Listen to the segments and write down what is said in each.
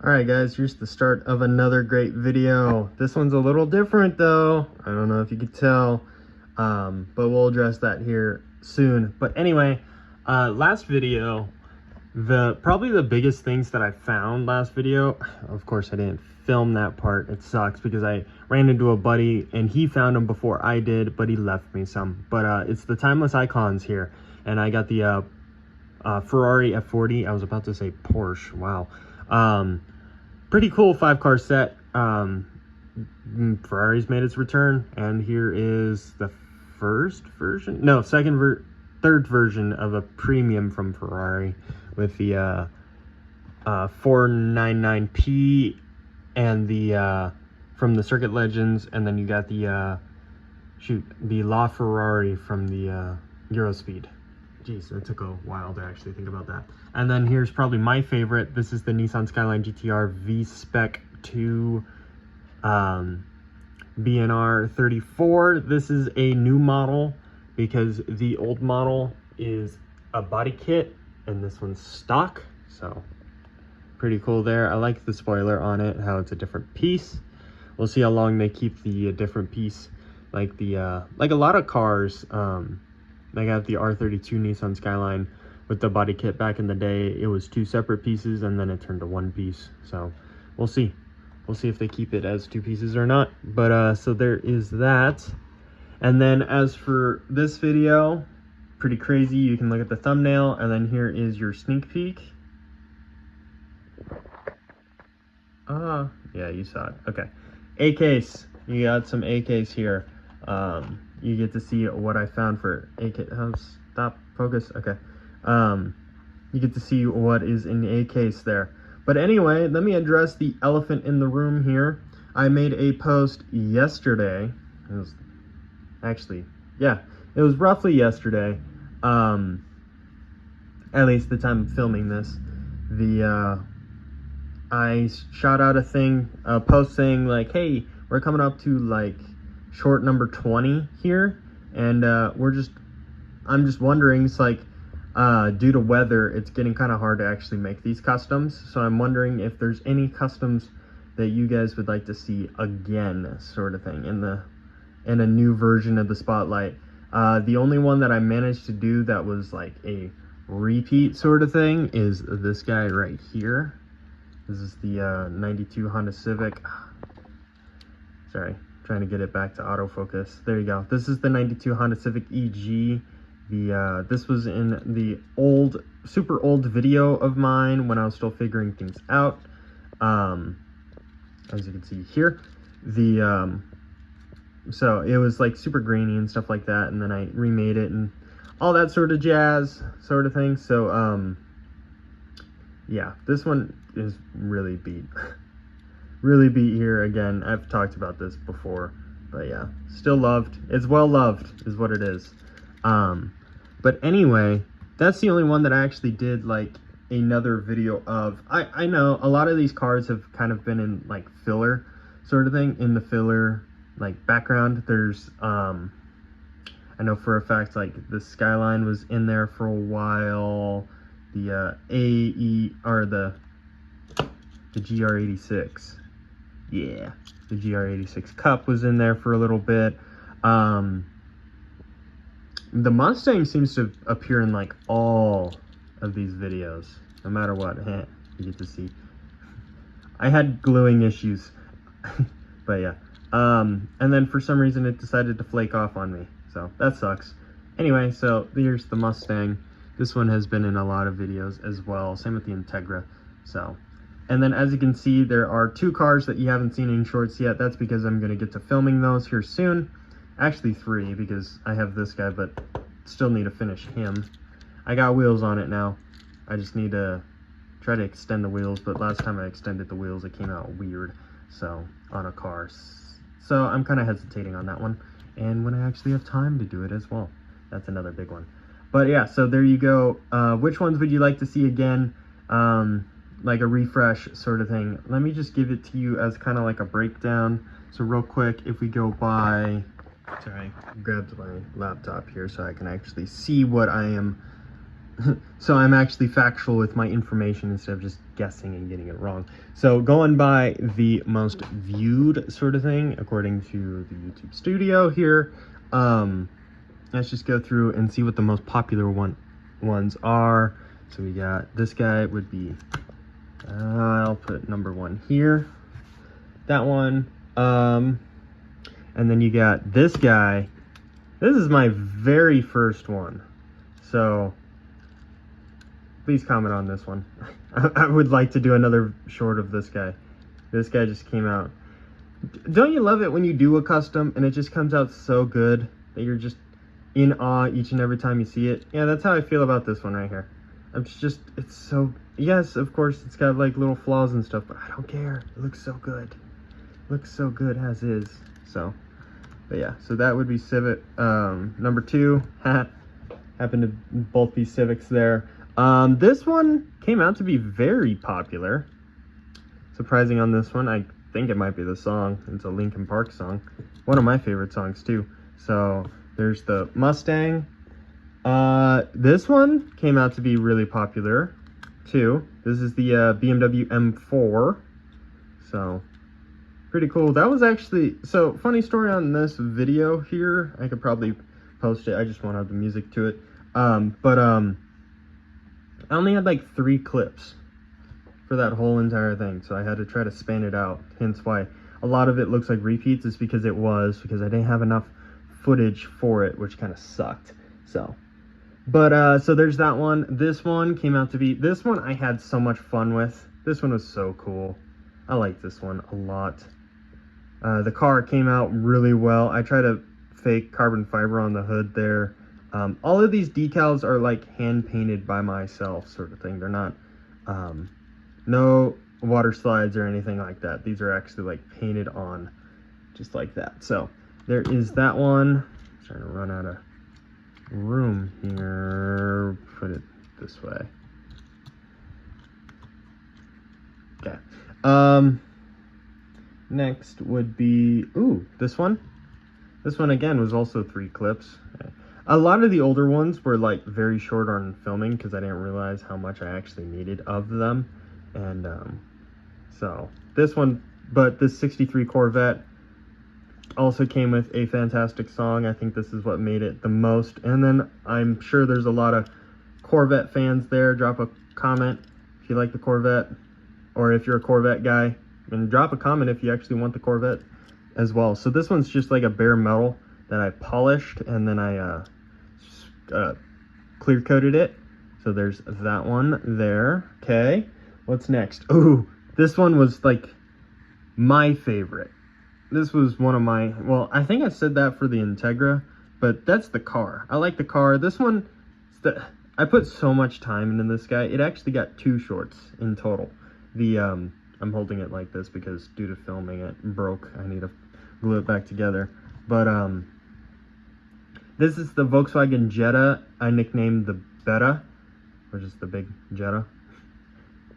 Alright guys, here's the start of another great video. This one's a little different though. I don't know if you could tell, but we'll address that here soon. But anyway, last video, probably the biggest things that I found last video, of course I didn't film that part. It sucks because I ran into a buddy and he found them before I did, but he left me some. But it's the timeless icons here, and I got the Ferrari F40. I was about to say Porsche. Wow. Pretty cool 5-car set. Ferrari's made its return, and here is the third version of a premium from Ferrari with the 499P and the from the Circuit Legends, and then you got the the La Ferrari from the Eurospeed. Jeez, that took a while to actually think about that. And then here's probably my favorite. This is the Nissan Skyline GTR V-Spec 2 BNR 34. This is a new model because the old model is a body kit and this one's stock. So pretty cool there. I like the spoiler on it, how it's a different piece. We'll see how long they keep the different piece. Like the like a lot of cars, I got the R32 Nissan Skyline with the body kit back in the day. It was 2 separate pieces and then it turned to 1 piece. So we'll see. We'll see if they keep it as 2 pieces or not. But so there is that. And then as for this video, pretty crazy. You can look at the thumbnail, and then here is your sneak peek. Yeah, you saw it. Okay. A case. You got some A case here. You get to see what I found for AK. Stop, focus. Okay. You get to see what is in the A case there. But anyway, let me address the elephant in the room here. I made a post yesterday. It was actually, yeah, it was roughly yesterday. At least the time of filming this. I shot out a post saying like, hey, we're coming up to like short number 20 here, and I'm just wondering, it's like due to weather it's getting kind of hard to actually make these customs, so I'm wondering if there's any customs that you guys would like to see again, sort of thing, in a new version of the Spotlight. The only one that I managed to do that was like a repeat sort of thing is this guy right here. This is the 92 Honda Civic. Sorry, trying to get it back to autofocus. There you go. This is the 92 Honda Civic EG. This was in the super old video of mine when I was still figuring things out. As you can see here, so it was like super grainy and stuff like that, and then I remade it and all that sort of jazz sort of thing. So yeah, this one is really beat. Really beat here again. I've talked about this before, but yeah, still loved. It's well loved is what it is. But anyway, that's the only one that I actually did like another video of. I know a lot of these cars have kind of been in like filler sort of thing, in the filler like background. There's I know for a fact like the Skyline was in there for a while. The the GR86. Yeah, the GR86 Cup was in there for a little bit. The Mustang seems to appear in like all of these videos, no matter what. You get to see. I had gluing issues, but yeah. And then for some reason it decided to flake off on me, so that sucks. Anyway, so here's the Mustang. This one has been in a lot of videos as well. Same with the Integra. So. And then as you can see, there are 2 cars that you haven't seen in shorts yet. That's because I'm going to get to filming those here soon. Actually 3, because I have this guy, but still need to finish him. I got wheels on it now. I just need to try to extend the wheels, but last time I extended the wheels, it came out weird. So, on a car. So I'm kind of hesitating on that one. And when I actually have time to do it as well. That's another big one. But yeah, so there you go. Which ones would you like to see again? Like a refresh sort of thing. Let me just give it to you as kind of like a breakdown. So real quick, if we go by, sorry, I grabbed my laptop here so I can actually see what I am So I'm actually factual with my information instead of just guessing and getting it wrong. So going by the most viewed sort of thing, according to the YouTube studio here, let's just go through and see what the most popular ones are. So we got this guy would be, I'll put number 1 here. That one. And then you got this guy. This is my very first one. So please comment on this one. I would like to do another short of this guy. This guy just came out. Don't you love it when you do a custom and it just comes out so good that you're just in awe each and every time you see it? Yeah, that's how I feel about this one right here. It's so, yes, of course, it's got like little flaws and stuff, but I don't care. It looks so good. It looks so good as is. So, but yeah, so that would be Civic. Number 2, happen to both be Civics there. This one came out to be very popular. Surprising on this one, I think it might be the song. It's a Linkin Park song. One of my favorite songs too. So there's the Mustang. This one came out to be really popular too. This is the BMW M4. So pretty cool. That was actually, so funny story on this video here. I could probably post it. I just won't have the music to it. I only had like 3 clips for that whole entire thing, so I had to try to span it out. Hence why a lot of it looks like repeats, is because I didn't have enough footage for it, which kind of sucked. So, but so there's that one. This one came out to be, this one I had so much fun with. This one was so cool. I like this one a lot. The car came out really well. I tried to fake carbon fiber on the hood there. All of these decals are like hand painted by myself, sort of thing. They're not, no water slides or anything like that. These are actually like painted on just like that. So there is that one. I'm trying to run out of room here. Put it this way. Okay. Next would be, ooh, this one. This one again was also 3 clips. A lot of the older ones were like very short on filming because I didn't realize how much I actually needed of them. And so this one, but this 63 Corvette also came with a fantastic song. I think this is what made it the most. And then I'm sure there's a lot of Corvette fans there. Drop a comment if you like the Corvette, or if you're a Corvette guy, and drop a comment if you actually want the Corvette as well. So this one's just like a bare metal that I polished, and then I clear coated it. So there's that one there. Okay, what's next? Ooh, this one was like my favorite. This was one of my, well, I think I said that for the Integra, but that's the car. I like the car. This one, I put so much time into this guy. It actually got 2 shorts in total. The I'm holding it like this because due to filming it broke. I need to glue it back together. But this is the Volkswagen Jetta. I nicknamed the Beta, which is the big Jetta.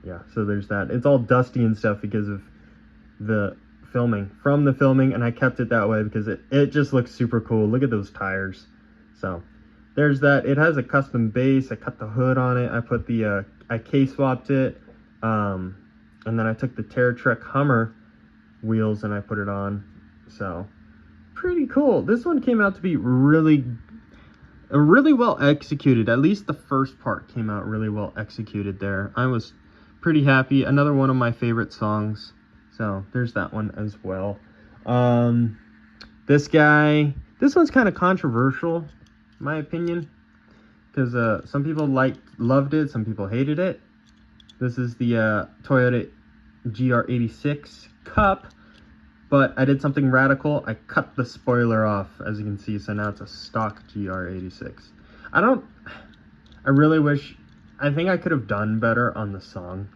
Yeah, so there's that. It's all dusty and stuff because of the filming. And I kept it that way because it just looks super cool. Look at those tires. So there's that. It has a custom base. I cut the hood on it. I put the I K-swapped it. And then I took the TerraTrek Hummer wheels and I put it on. So pretty cool. This one came out to be really well executed. At least the first part came out really well executed there. I was pretty happy. Another one of my favorite songs. So there's that one as well. This guy, this one's kind of controversial, in my opinion, because some people loved it, some people hated it. This is the Toyota GR86 Cup, but I did something radical. I cut the spoiler off, as you can see, so now it's a stock GR86. I really wish, I think I could have done better on the song.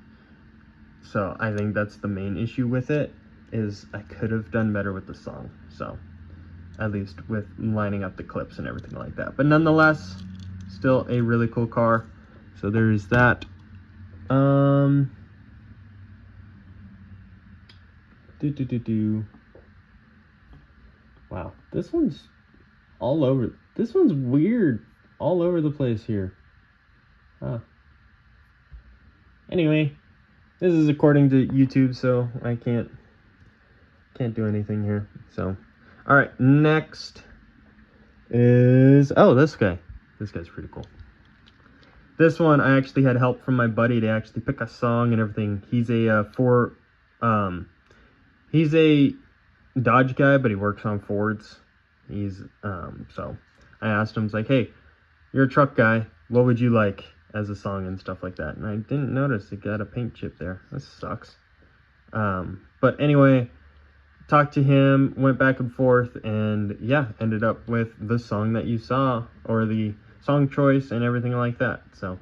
So I think that's the main issue with it, is I could have done better with the song. So at least with lining up the clips and everything like that. But nonetheless, still a really cool car. So there's that. Wow, this one's all over. This one's weird, all over the place here. Anyway, this is according to YouTube, so I can't do anything here. So, all right, next is, oh, this guy. This guy's pretty cool. This one, I actually had help from my buddy to actually pick a song and everything. He's a he's a Dodge guy, but he works on Fords. He's so I asked him, I was like, hey, you're a truck guy, what would you like as a song and stuff like that? And I didn't notice it got a paint chip there. This sucks. But anyway, talked to him, went back and forth, and yeah, ended up with the song that you saw, or the song choice and everything like that. So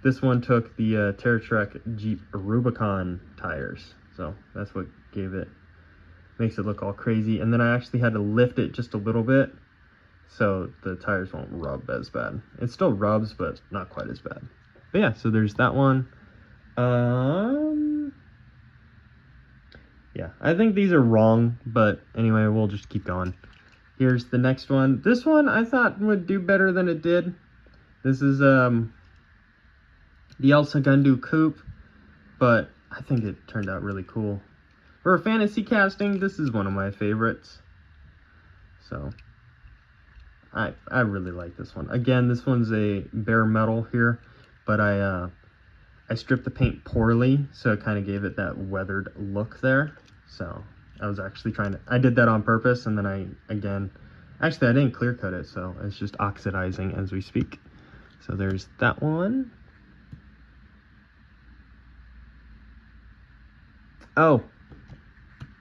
this one took the TerraTrek Jeep Rubicon tires. So that's what makes it look all crazy. And then I actually had to lift it just a little bit so the tires won't rub as bad. It still rubs, but not quite as bad. But yeah, so there's that one. Yeah, I think these are wrong, but anyway, we'll just keep going. Here's the next one. This one I thought would do better than it did. This is the El Segundo Coupe, but I think it turned out really cool. For a fantasy casting, this is one of my favorites. So I really like this one. Again, this one's a bare metal here, but I stripped the paint poorly, so it kind of gave it that weathered look there. So I was actually I did that on purpose, and then I didn't clear coat it, so it's just oxidizing as we speak. So there's that one. Oh,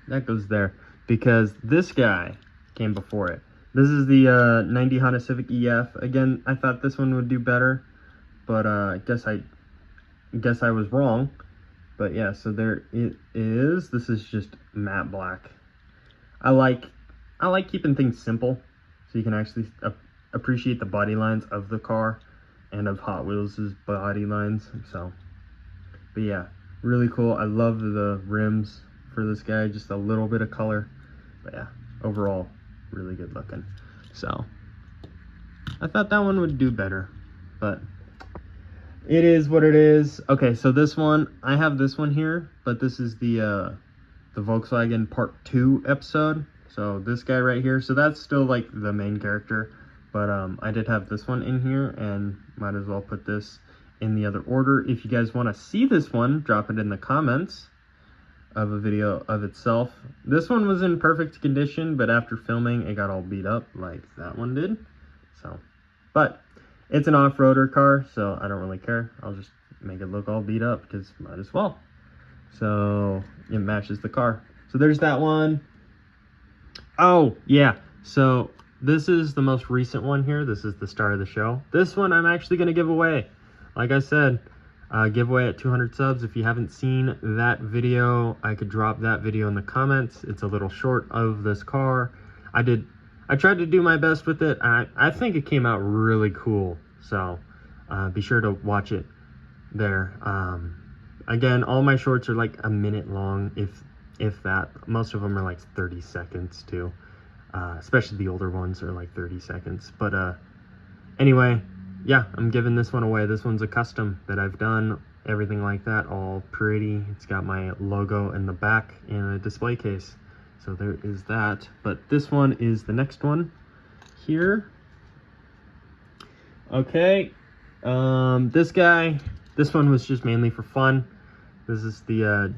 that goes there, because this guy came before it. This is the 90 Honda Civic EF. Again, I thought this one would do better, but I guess I was wrong. But yeah, so there it is. This is just matte black. I like keeping things simple, so you can actually appreciate the body lines of the car and of Hot Wheels' body lines. So, but yeah, really cool. I love the rims for this guy, just a little bit of color. But yeah, overall, really good looking. So I thought that one would do better, but it is what it is. Okay, so this one, I have this one here, but this is the Volkswagen Part 2 episode. So this guy right here, so that's still like the main character, but I did have this one in here, and might as well put this in the other order. If you guys want to see this one, drop it in the comments of a video of itself. This one was in perfect condition, but after filming it got all beat up like that one did. So, but it's an off-roader car, so I don't really care. I'll just make it look all beat up, because might as well. So it matches the car. So there's that one. Oh yeah, so this is the most recent one here. This is the star of the show. This one I'm actually going to give away. Like I said, giveaway at 200 subs. If you haven't seen that video, I could drop that video in the comments. It's a little short of this car. I tried to do my best with it. I think it came out really cool. So be sure to watch it there. Again, all my shorts are like a minute long, if that. Most of them are like 30 seconds too. Especially the older ones are like 30 seconds. But anyway, yeah, I'm giving this one away. This one's a custom that I've done, everything like that, all pretty. It's got my logo in the back and a display case. So there is that. But this one is the next one here. Okay, this one was just mainly for fun. This is the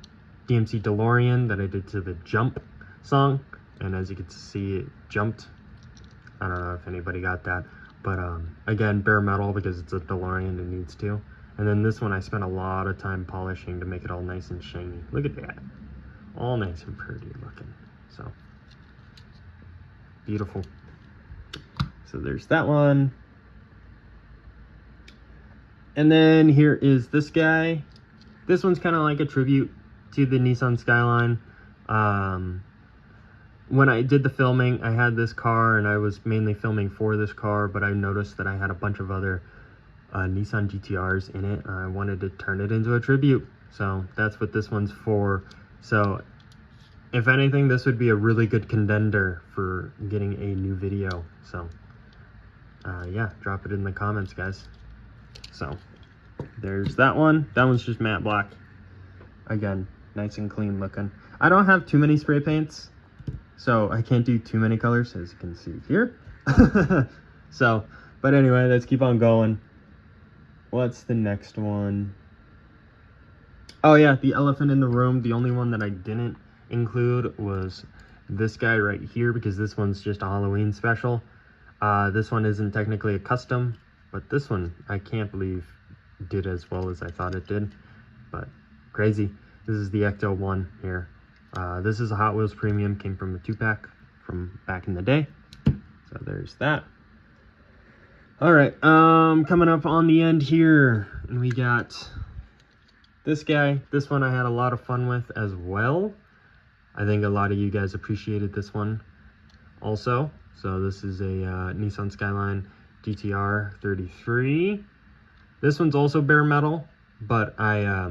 DMC DeLorean that I did to the Jump song, and as you can see, it jumped. I don't know if anybody got that. But again, bare metal, because it's a DeLorean, it needs to. And then this one I spent a lot of time polishing to make it all nice and shiny. Look at that. All nice and pretty looking. So, beautiful. So there's that one. And then here is this guy. This one's kind of like a tribute to the Nissan Skyline. When I did the filming, I had this car, and I was mainly filming for this car, but I noticed that I had a bunch of other Nissan GTRs in it. I wanted to turn it into a tribute, so that's what this one's for. So if anything, this would be a really good contender for getting a new video. So yeah, drop it in the comments, guys. So there's that one. That one's just matte black. Again, nice and clean looking. I don't have too many spray paints, so I can't do too many colors, as you can see here. So, but anyway, let's keep on going. What's the next one? Oh yeah, the elephant in the room. The only one that I didn't include was this guy right here, because this one's just a Halloween special. This one isn't technically a custom, but this one I can't believe did as well as I thought it did. But crazy. This is the Ecto one here. This is a Hot Wheels Premium, came from a 2-pack from back in the day. So there's that. All right, coming up on the end here, and we got this guy. This one I had a lot of fun with as well. I think a lot of you guys appreciated this one also. So this is a Nissan Skyline GTR 33. This one's also bare metal, but I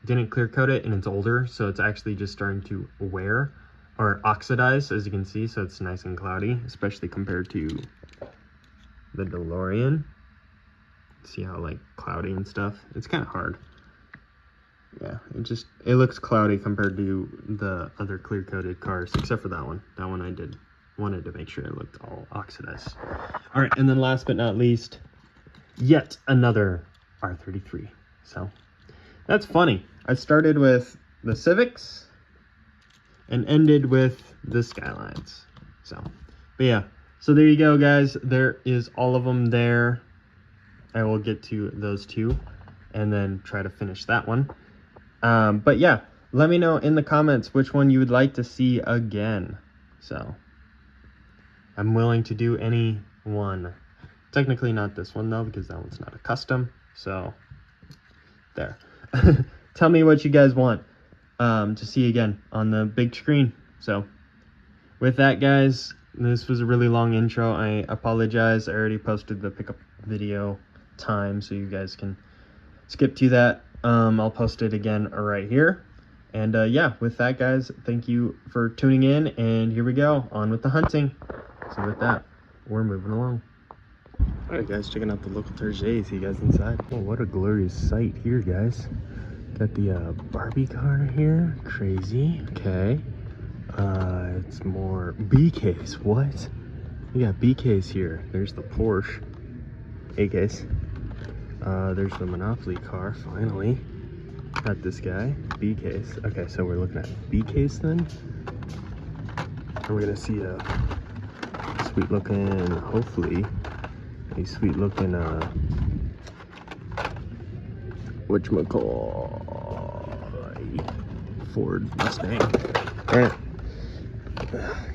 didn't clear coat it, and it's older, so it's actually just starting to wear or oxidize, as you can see. So it's nice and cloudy, especially compared to the DeLorean. See how like cloudy and stuff? It's kind of hard. Yeah, it looks cloudy compared to the other clear coated cars, except for that one. That one I wanted to make sure it looked all oxidized. All right, and then last but not least, yet another R33. So that's funny. I started with the Civics and ended with the Skylines. So, but yeah, so there you go, guys. There is all of them there. I will get to those two and then try to finish that one. But yeah, let me know in the comments which one you would like to see again. So I'm willing to do any one. Technically not this one though, because that one's not a custom. So there. Tell me what you guys want to see again on the big screen. So with that, guys, this was a really long intro. I apologize. I already posted the pickup video time, so you guys can skip to that. I'll post it again right here. And yeah, with that, guys, thank you for tuning in, and here we go, on with the hunting. So with that, we're moving along. All right, guys, checking out the local Target. See you guys inside. Oh, what a glorious sight here, guys. Got the Barbie car here. Crazy. Okay. It's more BKs. What? We got BKs here. There's the Porsche A case. There's the Monopoly car, finally. Got this guy, B case. Okay, so we're looking at B case then. And we're gonna see a sweet looking, hopefully, a sweet looking, whatchamacall, Ford Mustang. Alright.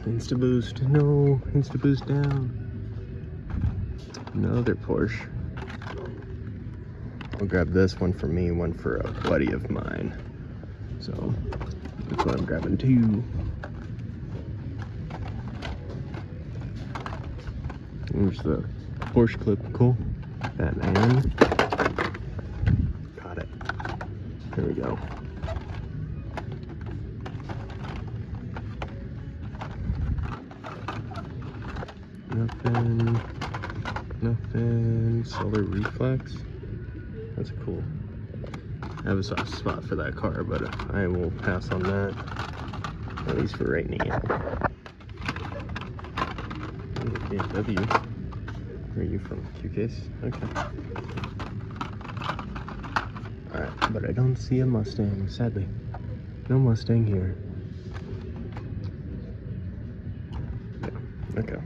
Insta boost, no, insta boost down. Another Porsche. I'll grab this one for me, one for a buddy of mine. So that's what I'm grabbing too. There's the Porsche clip, cool. Batman. Got it. There we go. Nothing. Solar reflex. That's cool. I have a soft spot for that car, but I will pass on that, at least for right now. BMW. Where are you from? Q-Case? Okay. Alright, but I don't see a Mustang, sadly. No Mustang here. Yeah, okay.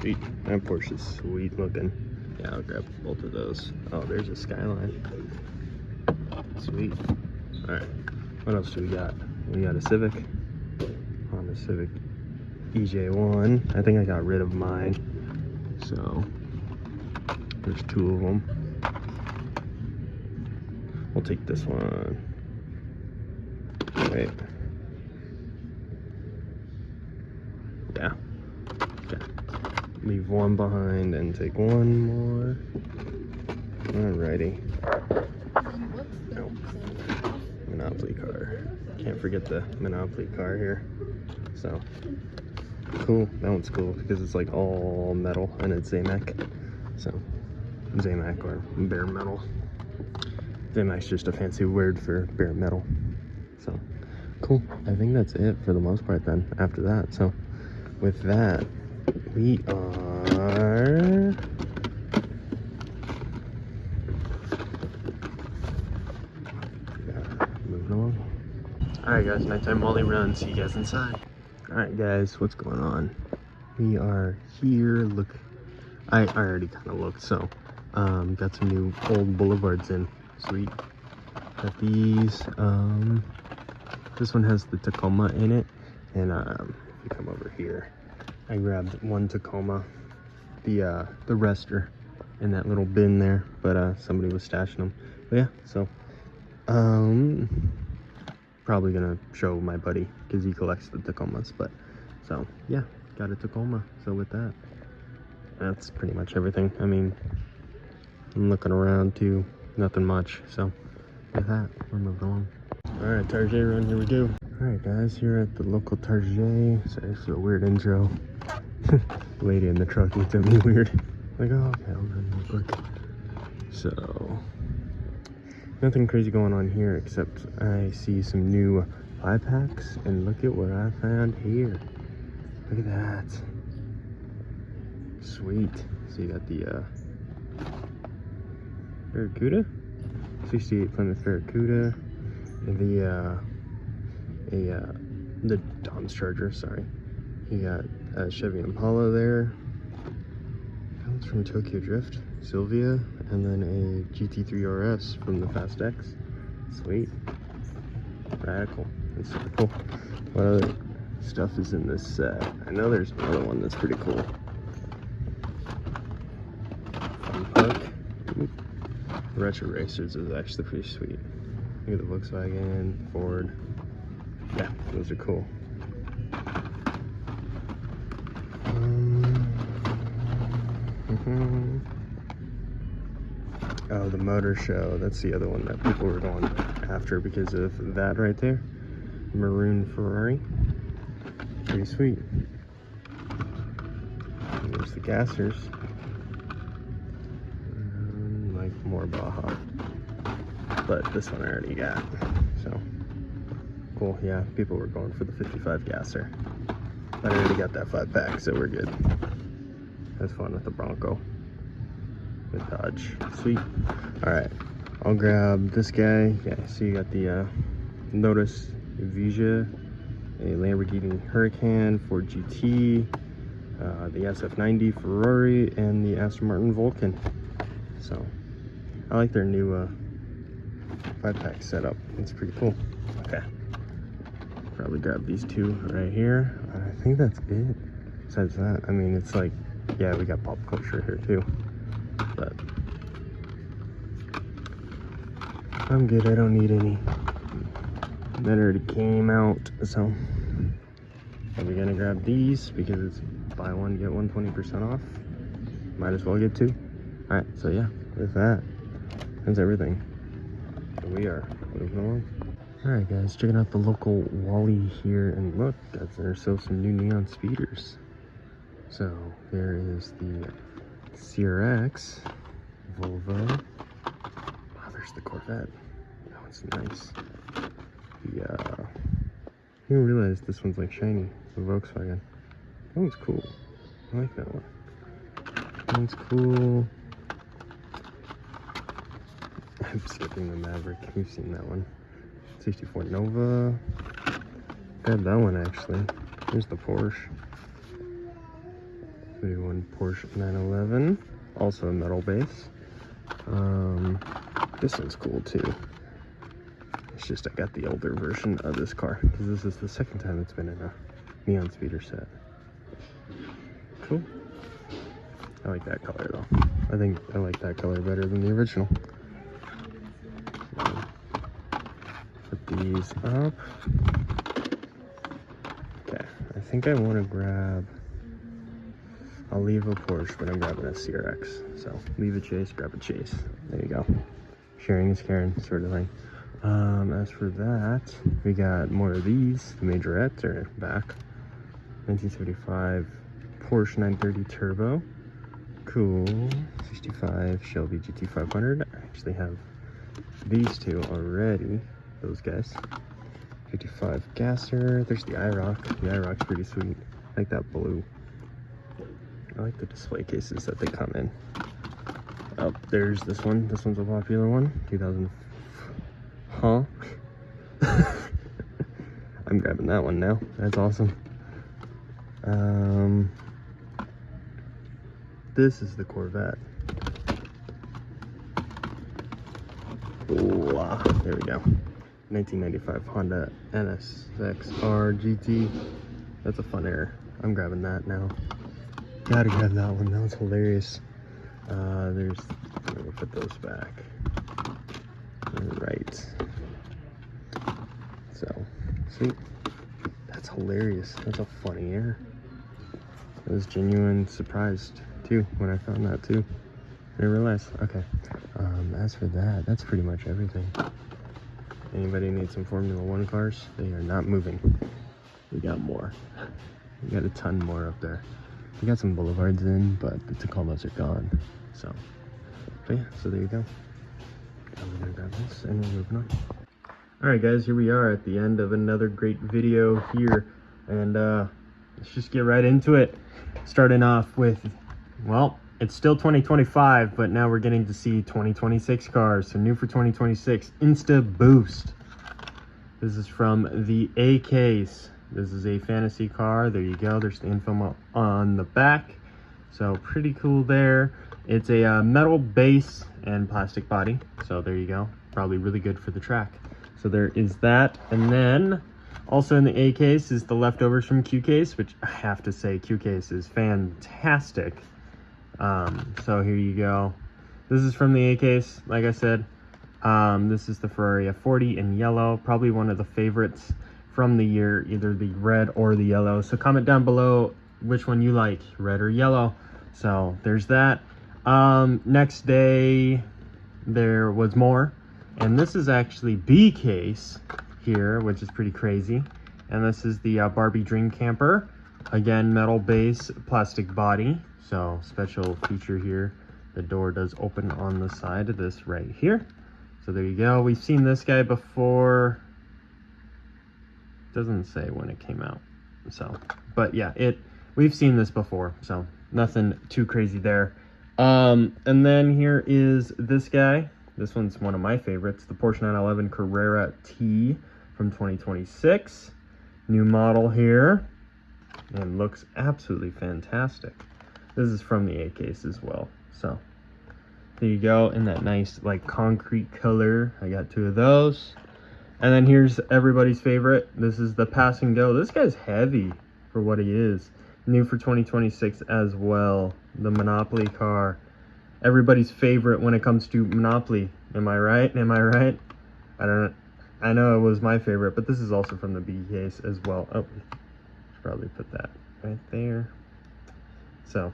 Sweet. That Porsche's sweet looking. Yeah, I'll grab both of those. Oh, there's a Skyline. Sweet. Alright, what else do we got? We got a Civic. Honda Civic EJ1. I think I got rid of mine. So, there's two of them. We'll take this one. Wait. Yeah. Okay. Leave one behind and take one more. Alrighty. No. Monopoly car. Can't forget the Monopoly car here. So, cool. That one's cool because it's like all metal and it's Zamek. So, Zamac or bare metal. Zamac's just a fancy word for bare metal. So, cool. I think that's it for the most part then, after that. So, with that, we are... moving along. Alright guys, nighttime Molly run. See you guys inside. Alright guys, what's going on? We are here. Look, I already kind of looked, so got some new old boulevards in. Sweet. Got these. This one has the Tacoma in it, and if you come over here, I grabbed one Tacoma, the rester in that little bin there, but somebody was stashing them. But yeah, so probably gonna show my buddy because he collects the Tacomas. But so yeah, got a Tacoma. So with that, that's pretty much everything. I mean, I'm looking around too, nothing much. So with that, we're moving along. All right, Target run, here we go. All right guys, here at the local Target. Sorry for the weird intro. The lady in the truck looked at me weird. Like, oh, okay, I'll run real quick. So nothing crazy going on here, except I see some new 5-packs, and look at what I found here. Look at that. Sweet. So you got the Barracuda, 68 Plymouth Barracuda, and the Dom's Charger, sorry. You got a Chevy Impala there. That one's from Tokyo Drift, Sylvia, and then a GT3 RS from the Fast X. Sweet. Radical. That's super cool. What other stuff is in this set? I know there's another one that's pretty cool. Fun Park. Ooh. Retro Racers is actually pretty sweet. Look at the Volkswagen, Ford. Yeah, those are cool. Oh, the Motor Show. That's the other one that people were going after because of that right there. Maroon Ferrari. Pretty sweet. And there's the gassers. Like more Baja. But this one I already got. So cool. Yeah, people were going for the 55 gasser. I already got that 5-pack, so we're good. That's fun with the Bronco. With Dodge. Sweet. Alright. I'll grab this guy. Yeah, so you got the Lotus Evija, a Lamborghini Huracan, Ford GT, the SF90 Ferrari, and the Aston Martin Vulcan. So I like their new 5-pack setup. It's pretty cool. Okay. Probably grab these two right here. I think that's it. Besides that, I mean, it's like, yeah, we got pop culture here too. But I'm good. I don't need any. That already came out. So I'm gonna grab these because it's buy one, get one 20% off. Might as well get two. All right. So yeah, with that, that's everything. So we are moving along. Alright guys, checking out the local Wally here, and look, guys, there's still some new neon speeders. So there is the CRX, Volvo. Wow, there's the Corvette. That one's nice. The I didn't realize this one's like shiny, the Volkswagen. That one's cool. I like that one. That one's cool. I'm skipping the Maverick. We've seen that one. 64 Nova. Got that one actually. Here's the Porsche. 31 Porsche 911. Also a metal base. This one's cool too. It's just I got the older version of this car because this is the second time it's been in a neon speeder set. Cool. I like that color though. I think I like that color better than the original. Put these up. Okay, I think I want to grab, I'll leave a Porsche, but I'm grabbing a CRX. So leave a Chase, grab a Chase. There you go. Sharing is caring, sort of thing. As for that, we got more of these. The majorettes are back. 1975 Porsche 930 Turbo. cool. 65 Shelby GT500. I actually have these two already. Those guys. 55 gasser. There's the IROC. The IROC's pretty sweet. I like that blue. I like the display cases that they come in. Oh, there's this one. This one's a popular one. 2000. Huh? I'm grabbing that one now. That's awesome. This is the Corvette. Wow, there we go. 1995 Honda NSX-R GT. That's a fun air. I'm grabbing that now. Gotta grab that one. That was hilarious. I'm gonna put those back. Right. So, sweet. That's hilarious. That's a funny air. I was genuine surprised too when I found that too. I didn't realize. Okay. As for that, that's pretty much everything. Anybody need some Formula One cars? They are not moving. We got more. We got a ton more up there. We got some boulevards in, but the Tacomas are gone. So, but yeah, so there you go. I'm gonna grab this and we're moving on. Alright guys, here we are at the end of another great video here. And let's just get right into it. Starting off with, well, it's still 2025, but now we're getting to see 2026 cars. So new for 2026, Insta Boost. This is from the A case. This is a fantasy car. There you go. There's the info on the back. So pretty cool there. It's a metal base and plastic body. So there you go. Probably really good for the track. So there is that. And then also in the A case is the leftovers from Q case, which I have to say Q case is fantastic. So here you go. This is from the A case, like I said. This is the Ferrari F40 in yellow, probably one of the favorites from the year, either the red or the yellow. So comment down below which one you like, red or yellow. So there's that. Next day there was more, and this is actually B case here, which is pretty crazy. And this is the Barbie Dream Camper, again metal base, plastic body. So special feature here, the door does open on the side of this right here. So there you go. We've seen this guy before. Doesn't say when it came out. So, but yeah, we've seen this before. So nothing too crazy there. And then here is this guy. This one's one of my favorites, the Porsche 911 Carrera T from 2026. New model here, and looks absolutely fantastic. This is from the A case as well. So there you go, in that nice like concrete color. I got two of those. And then here's everybody's favorite. This is the Pass and Go. This guy's heavy for what he is. New for 2026 as well. The Monopoly car. Everybody's favorite when it comes to Monopoly. Am I right? Am I right? I know it was my favorite, but this is also from the B case as well. Oh, should probably put that right there. So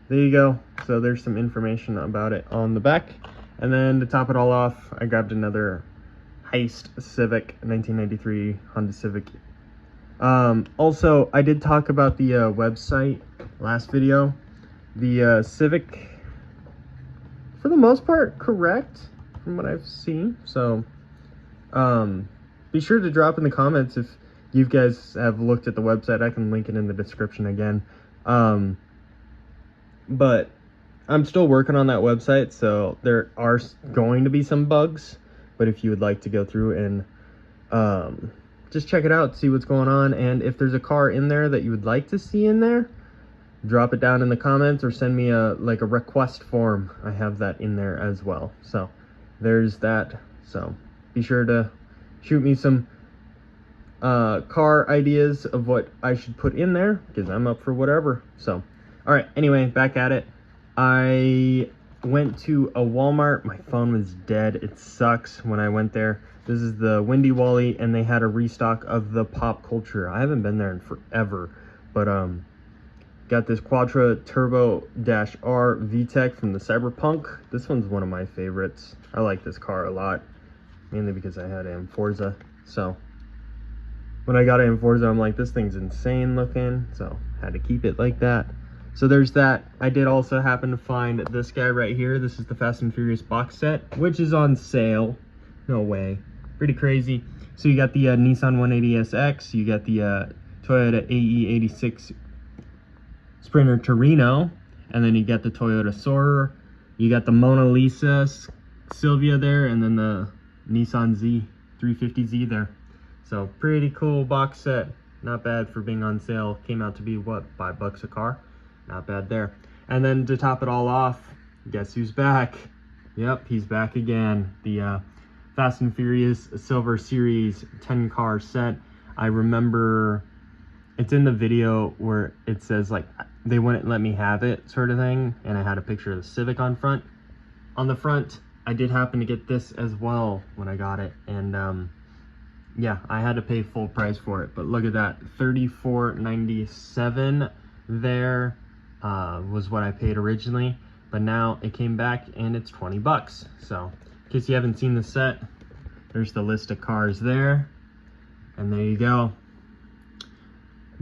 there you go. So there's some information about it on the back. And then to top it all off, I grabbed another Heist Civic, 1993 Honda Civic. Also, I did talk about the website last video. The Civic, for the most part, correct from what I've seen. So be sure to drop in the comments if you guys have looked at the website. I can link it in the description again. But I'm still working on that website, so there are going to be some bugs. But if you would like to go through and just check it out, see what's going on, and if there's a car in there that you would like to see in there, drop it down in the comments or send me a request form. I have that in there as well. So there's that. So be sure to shoot me some car ideas of what I should put in there, because I'm up for whatever. So all right, anyway, back at it. I went to a Walmart. My phone was dead. It sucks when I went there. This is the Windy Wally, and they had a restock of the Pop Culture. I haven't been there in forever, but got this Quattro Turbo -R VTEC from the Cyberpunk. This one's one of my favorites. I like this car a lot, mainly because I had it in Forza. So when I got it in Forza, I'm like, this thing's insane looking, so had to keep it like that. So there's that. I did also happen to find this guy right here. This is the Fast and Furious box set, which is on sale. No way. Pretty crazy. So you got the Nissan 180SX, you got the Toyota AE86 Sprinter Torino, and then you got the Toyota Soarer, you got the Mona Lisa Silvia there, and then the Nissan Z350Z there. So pretty cool box set. Not bad for being on sale. Came out to be, what, $5 a car? Not bad there. And then to top it all off, guess who's back? Yep, he's back again. The Fast and Furious Silver Series 10 car set. I remember it's in the video where it says like they wouldn't let me have it sort of thing, and I had a picture of the Civic on the front. I did happen to get this as well when I got it, and yeah, I had to pay full price for it. But look at that, $34.97 there was what I paid originally, but now it came back and it's $20. So in case you haven't seen the set, there's the list of cars there, and there you go.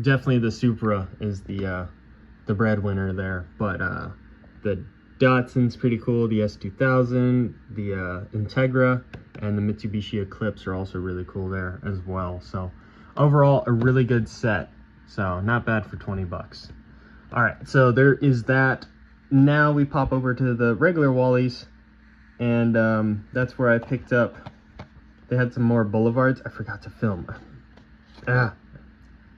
Definitely the Supra is the breadwinner there, but the Datsun's pretty cool, the S2000, the Integra, and the Mitsubishi Eclipse are also really cool there as well. So overall, a really good set. So not bad for $20. All right, so there is that. Now we pop over to the regular Wally's, and that's where I picked up. They had some more Boulevards. I forgot to film.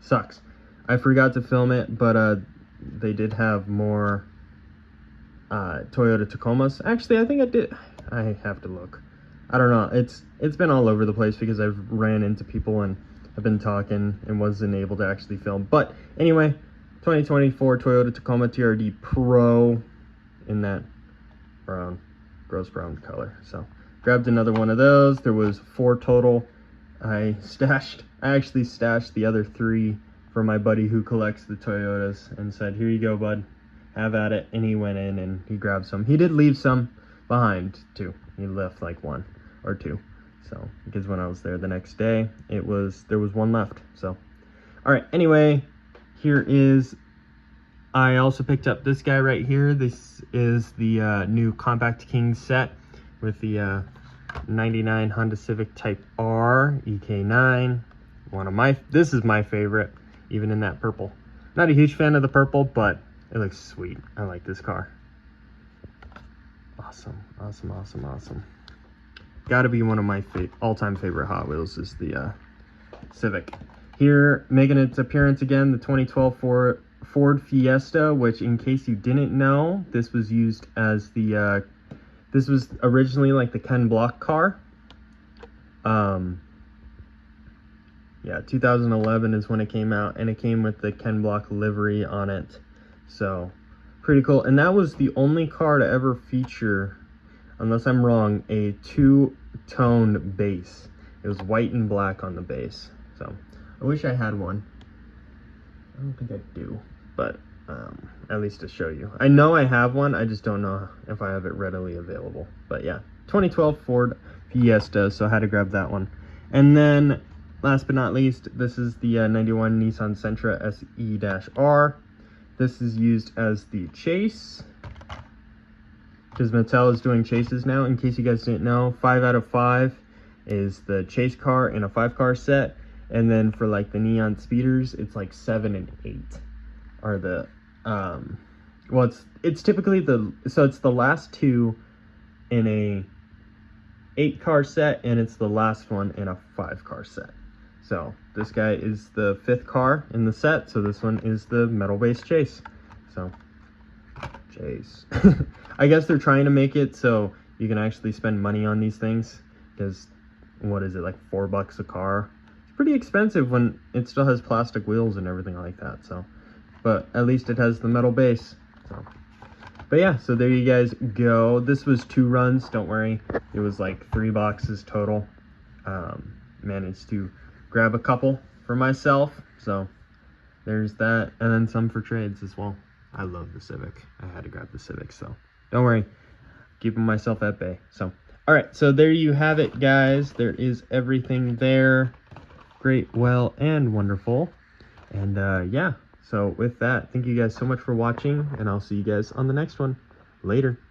Sucks. I forgot to film it, but they did have more Toyota Tacomas. Actually, I think I did. I have to look. I don't know. It's been all over the place because I've ran into people and I've been talking and wasn't able to actually film. But anyway, 2024 Toyota Tacoma TRD Pro in that brown, gross brown color. So grabbed another one of those. There was 4 total. I actually stashed the other 3 for my buddy who collects the Toyotas and said, here you go, bud, have at it. And he went in and he grabbed some. He did leave some behind too. He left like 1 or 2. So because when I was there the next day, there was 1 left. So all right, anyway, here is, I also picked up this guy right here. This is the new Compact King set with the 99 Honda Civic Type R EK9. This is my favorite, even in that purple. Not a huge fan of the purple, but it looks sweet. I like this car. Awesome, awesome, awesome, awesome. Gotta be one of my all-time favorite Hot Wheels is the Civic. Here, making its appearance again, the 2012 Ford Fiesta, which, in case you didn't know, this was used as the, this was originally like the Ken Block car. Yeah, 2011 is when it came out, and it came with the Ken Block livery on it. So, pretty cool. And that was the only car to ever feature, unless I'm wrong, a 2-tone base. It was white and black on the base. So, I wish I had one. I don't think I do, but at least to show you. I know I have one, I just don't know if I have it readily available. But yeah, 2012 Ford Fiesta, so I had to grab that one. And then, last but not least, this is the 91 Nissan Sentra SE-R. This is used as the chase, because Mattel is doing chases now. In case you guys didn't know, 5 out of 5 is the chase car in a 5-car set. And then for like the neon speeders, it's like 7 and 8 are the, well, it's typically so it's the last 2 in a 8-car set, and it's the last one in a 5-car set. So this guy is the 5th car in the set, so this one is the metal-based chase. So, chase. I guess they're trying to make it so you can actually spend money on these things, because, what is it, like $4 a car? It's pretty expensive when it still has plastic wheels and everything like that, so. But at least it has the metal base, so. But yeah, so there you guys go. This was 2 runs, don't worry. It was like 3 boxes total. Managed to grab a couple for myself, so there's that, and then some for trades as well. I love the Civic. I had to grab the Civic, so don't worry, keeping myself at bay. So all right, so there you have it, guys. There is everything there. Great, well, and wonderful. And yeah, So with that, thank you guys so much for watching, and I'll see you guys on the next one. Later.